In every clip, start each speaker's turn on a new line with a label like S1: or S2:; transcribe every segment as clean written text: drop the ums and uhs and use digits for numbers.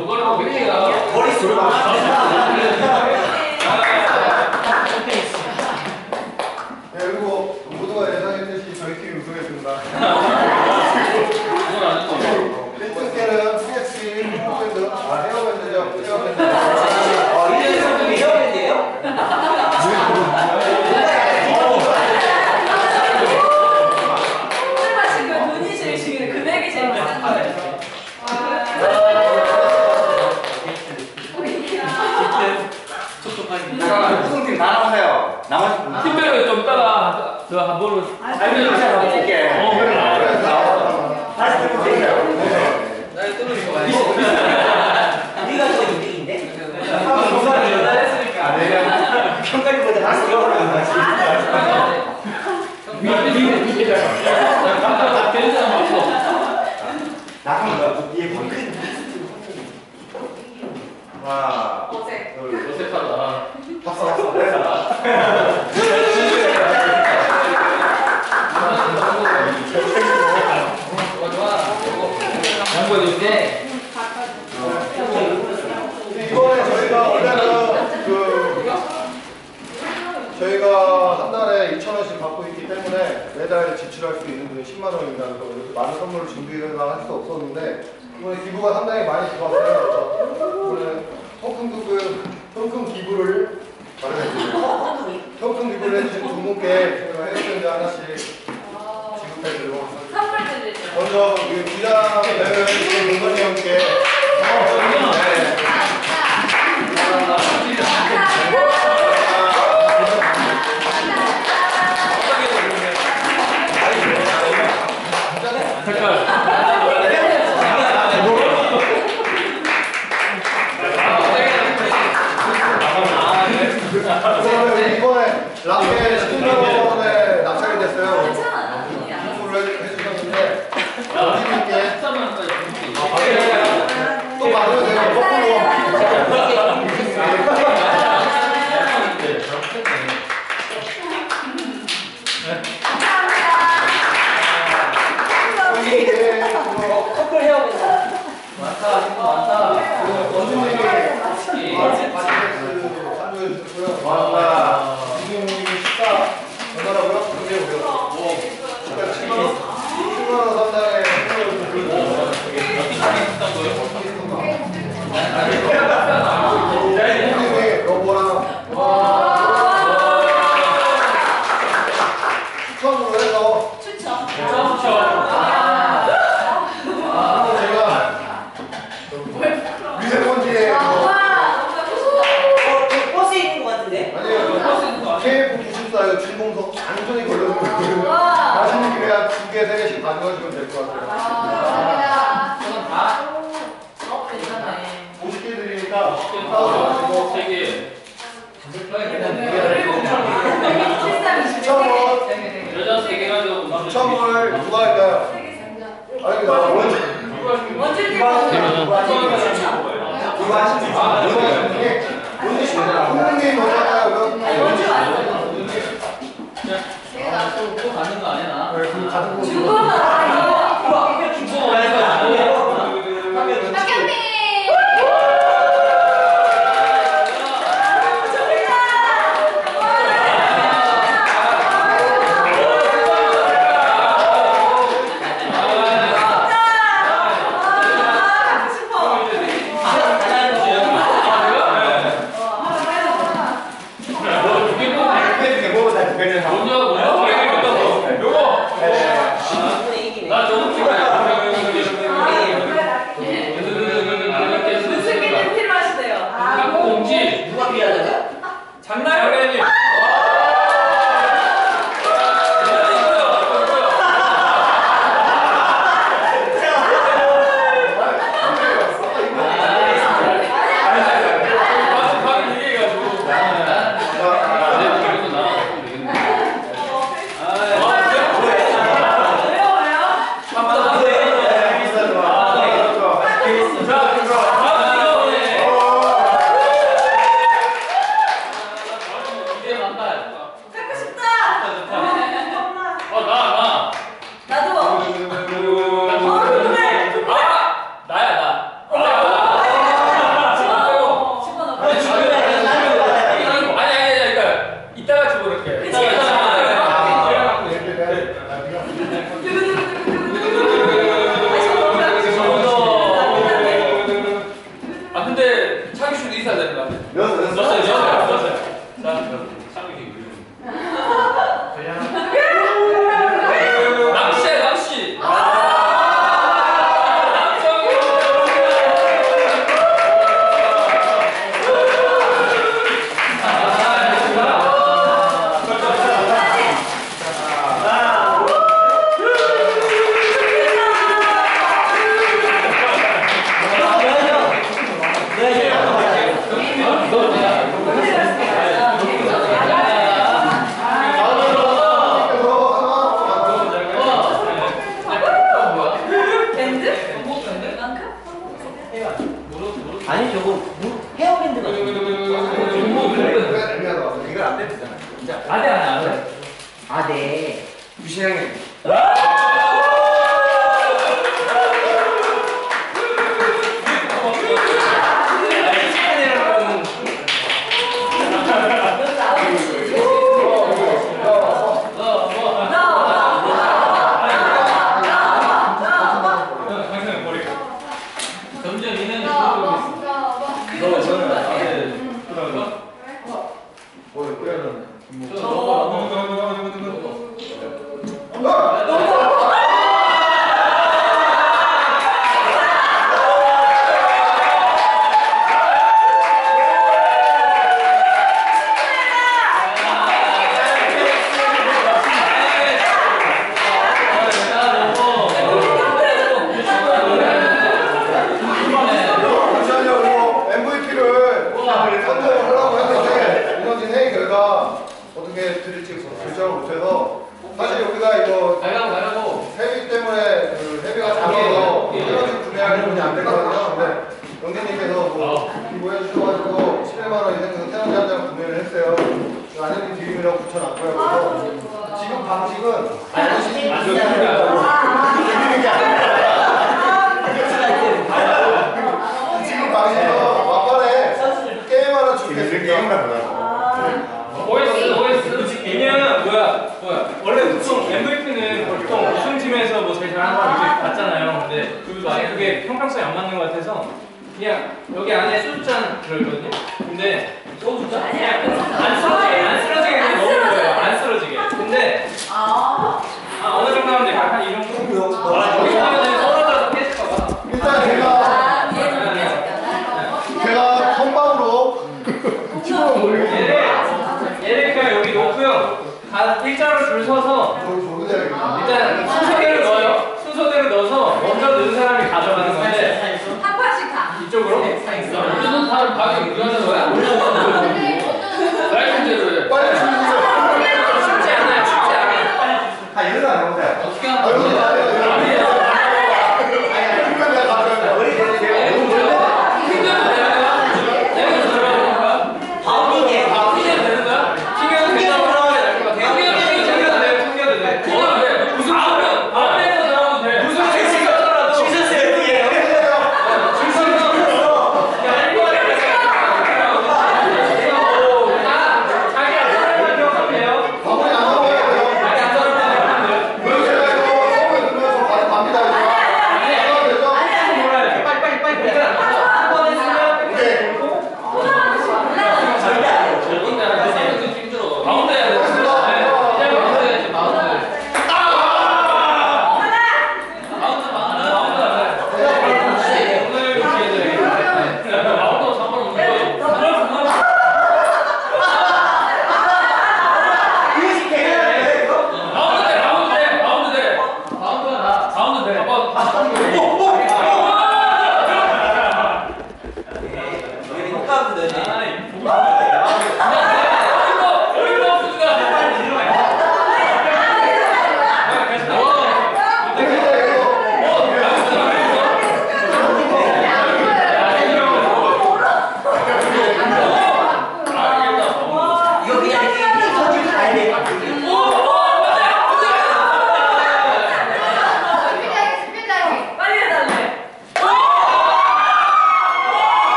S1: 그거는 우리가
S2: 머릿속으로
S3: 네, 그리고 모두가 예상했듯이 저희 팀이 우승했습니다.
S1: 그건 아닌 거죠.
S3: 1등께는 PX 헤어밴드, 헤어밴드죠. 헤어밴드.
S2: 이런 사람들이 헤어밴드예요?
S4: 지금 돈이 제일 중요해. 금액이 제일 비싼 거예요.
S2: 잠깐만, 우승팀 다 나오세요. 나머지 분들.
S1: 팀별로 좀 따라 저한 번은
S2: 알려주세요. 어떻게? 다시 들어보세요.
S1: 날 떨어진 거
S2: 네가 저 2등인데? 내가 평가리보다 다시 올라가는 거지. 나가면 뒤에 큰.
S3: 하나,
S4: 어색.
S3: 둘,
S1: 어색하다.
S3: 박수.
S1: 양보해줄게.
S3: 이번에 저희가 원래는 저희가 한 달에 2,000원씩 받고 있기 때문에 매달 지출할 수 있는 돈이 10만 원입니다. 그래서 이렇게 많은 선물을 준비를 할 수 없었는데 이번에 기부가 상당히 많이 들어왔어요. 이번에 현금 기부를 현금 기부를 해주신 두 분께 저희가 헤어밴드 하나씩 지급해드리고
S4: 선물 드리죠.
S3: 먼저 기장 대회를 문건이 형께
S1: 색깔.
S3: 이번에 라페 10만원에 낙찰이 됐어요.
S4: 괜찮아.
S3: 선물을 해주셨는데 어디님께 또 많으면 내가
S2: 커플 헤어밴드.
S1: 많다.
S3: 원주님이 찬조해 주셨고요. 이승님이 식사 전화라고요? 그게 뭐요? 7만원 상당의 선물을 주셨고요. 이승님이 로보랑 추천으로 해서
S4: 추천.
S3: 제가 미세먼지에
S2: 버스 있는 것 같은데?
S3: 아니에요. KF94요. 진공석 완전히 걸려서 맛있는 김에 한 2개, 3개씩 가져가시면 될 것 같아요.
S4: 감사합니다.
S1: 저건 다?
S4: 괜찮네.
S3: 50개 드리니까 싸우셔가지고
S1: 3개.
S3: 추첨을
S1: 여자 3개 가지고
S3: 추첨을 누가 할까요? 아니
S4: 원주님
S2: 누가 하시는
S3: 형님 먼저 할까요?
S4: 원주 왔어요.
S1: 또 가는 거 아니야?
S3: 그럼 가지고
S4: 중고는 박경민.
S1: 뭐냐? 요거.
S2: 아니 저거 헤어밴드 같은 거.
S3: 그래 애매하다.
S2: 이걸 안 뱉잖아. 진짜.
S1: 아대 아니야.
S2: 아 네.
S3: 유시향이.
S1: 점점 인원이
S4: 너,
S1: 줄어들고
S3: 뭘 그래야 되나?
S1: 있어.
S3: MVP를 선정을 하려고 했는데 이번진 회의 결과 어떻게 드릴지 결정을 못해서 사실 우리가 이거
S1: 가라고.
S3: 회의 때문에 그 회비가 작아서 에너지 구매할 돈이 안 되거든요. 근데 영진님께서 뭐 기부해 주셔가지고 11만 원 이상에서 태양제 한 잔 구매를 했어요. 그 안에는 드림이라고 붙여놨고요. 그래서 지금 방식은 지금 방식은 막판에 게임 하나 주겠습니다.
S1: OS.
S5: 왜냐면 원래 보통 MVP는 보통 우승팀에서 뭐 제일 잘하는 사람 이렇게 받잖아요. 근데 그게 형평성이 안 맞는 것 같아서 그냥 여기 안에 숫자 들어있거든요. 근데
S1: 소주자?
S5: 그냥 안 쓰러지게 그냥 넣는 거예요. 안 쓰러지게. 근데 어느 정도 하면 돼. 약간 이 정도.
S1: 여기 하면 떨어져서 깨질까봐.
S3: 일단 제가 선방으로
S5: 얘를 그냥 여기 놓고요. 다 일자로 줄 서서
S3: 조르대야겠다.
S5: 일단 순서대로 넣어요. 순서대로 넣어서 먼저 넣은 사람이 가져가는 건데
S4: 한 판씩 가.
S5: 이쪽으로.
S1: 모르는 사람 가게 우리하는 거야? 말씀대로 해.
S3: 빨리 주세요.
S5: 쉽지 않아요. 쉽지 않아요.
S2: 아 이러다 안 나온다.
S1: 어떻게 하는 거야?
S3: 내가 가져갈
S2: 머리 대고 제가 너무
S1: 튕겨도 되는 거야? 내가 들어가는 거야?
S2: 바운딩에
S1: 튕겨도 되는 거야? 튕겨도 된다고 하면 될것 같아.
S5: 튕겨도 돼. 튕겨도 돼.
S1: 무슨 앞에서 들어가도 돼.
S5: 무슨 색이 튀겨더라도
S2: 주셨어요 뒤에.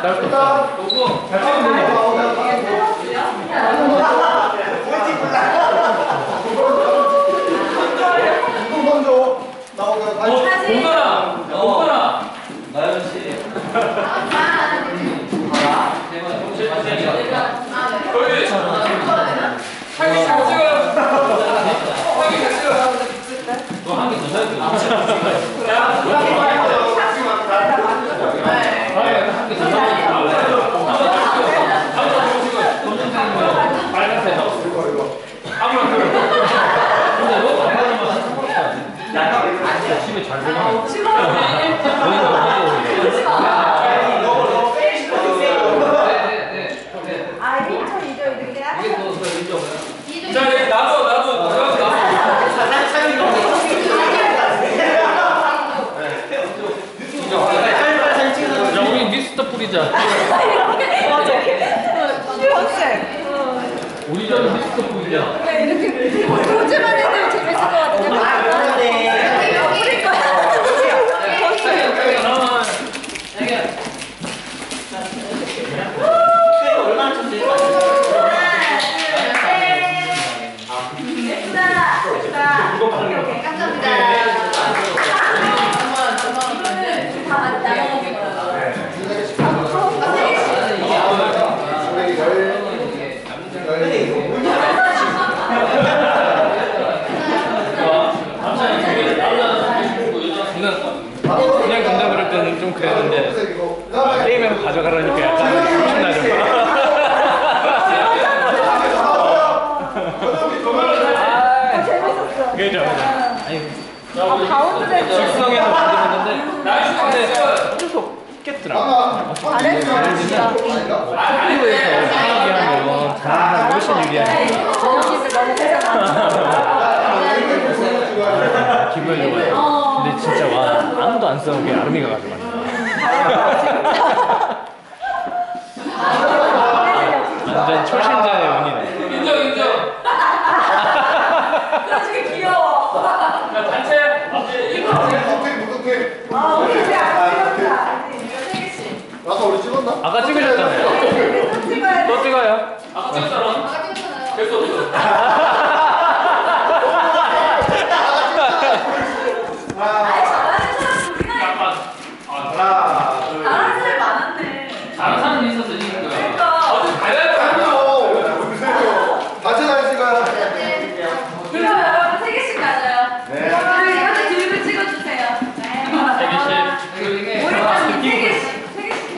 S5: 나올 수 없어.
S3: 일단
S5: 너무 잘 찍는 거.
S3: 이동 먼저 나오면
S5: 공가라. 공가라.
S1: 나연 씨.
S5: 저희 사진 잘 찍어요. 사진 잘 찍어요.
S1: 너한개더 사야 돼.
S5: 자, 우리 미스터 뿌리자. 우리 전 미스터 뿌리자.
S4: 도제만 해도 재밌을 것 같은데.
S2: 얼마나 좀 되지?
S4: 오케이, 감사합니다.
S5: 그냥 간다 그럴 때는 좀 그랬는데 게임에서 가져가라니까 약간 신나죠. 그죠.
S4: 가운데
S5: 직성에서 만들었는데 계속 깼더라고.
S4: 잘했어, 진짜.
S5: 학교에서 사업이 하면 다 훨씬 유리하니까
S4: 저녁인데 너무 고생하셨어.
S5: 기분 좋아요. 근데 진짜 와 아무도 안 써온 게 아름이가 가져갔네. 완전 초신자의 운이네. 인정 인정.
S4: 나중에 귀여워.
S5: 야 단체
S3: 아까 우리 찍었나?
S5: 아까 찍으셨잖아요. 또 찍어요. 아까 찍었잖아. 됐어 됐어.
S4: 잘하는 사람이 많았네.
S5: 다른 사람이 있어서 이기는 거야.
S4: 그러니까.
S5: 어디 가야
S3: 같이 잘 찍어요.
S4: 이거 여러분 3개씩 가져요.
S3: 네.
S4: 그리고 이것도 들고 찍어주세요.
S5: 돼.
S4: 우리 3개씩.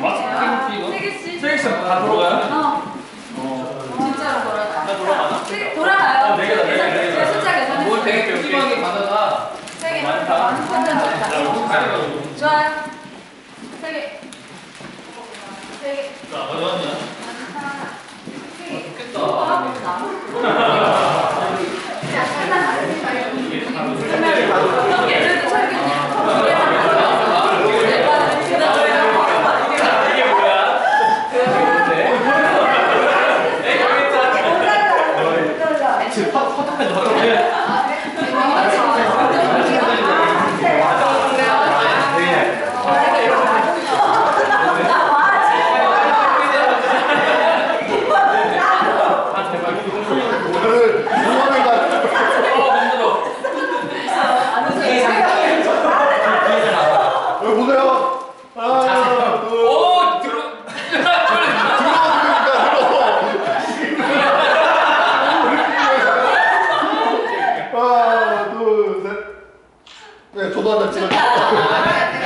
S5: 마스크 끼고.
S4: 3개씩.
S5: 세익션 다 돌아가요?
S4: 진짜로 돌아가.
S5: 다 돌아가나?
S4: 돌아가요.
S5: 네 개, 네 개.
S4: 숫자 계산해.
S5: 뭘 되게 찜찜하게 받아가.
S4: 3개.
S5: 많다.
S4: 완전 좋다. 좋아요. 3개. 3개.
S5: 자, 어디갔냐?
S3: 네, 저도 한잔 찍어주세요.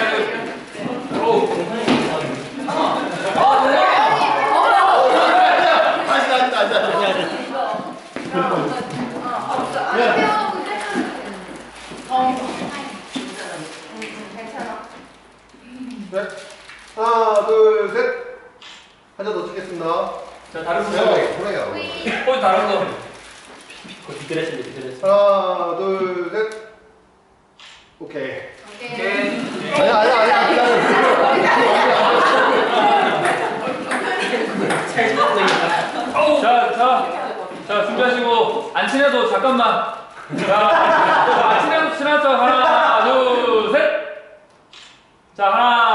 S3: 네. 하나, 둘, 셋. 한 잔 더 찍겠습니다.
S5: 자, 다른 거.
S3: 보내요.
S5: 다른 거.
S3: 하나, 둘, 셋. 오케이.
S4: 오케이.
S5: 자, 준비하시고 안 친해도 잠깐만. 자, 안 친해도 친하죠. 하나, 둘, 셋. 자, 하나.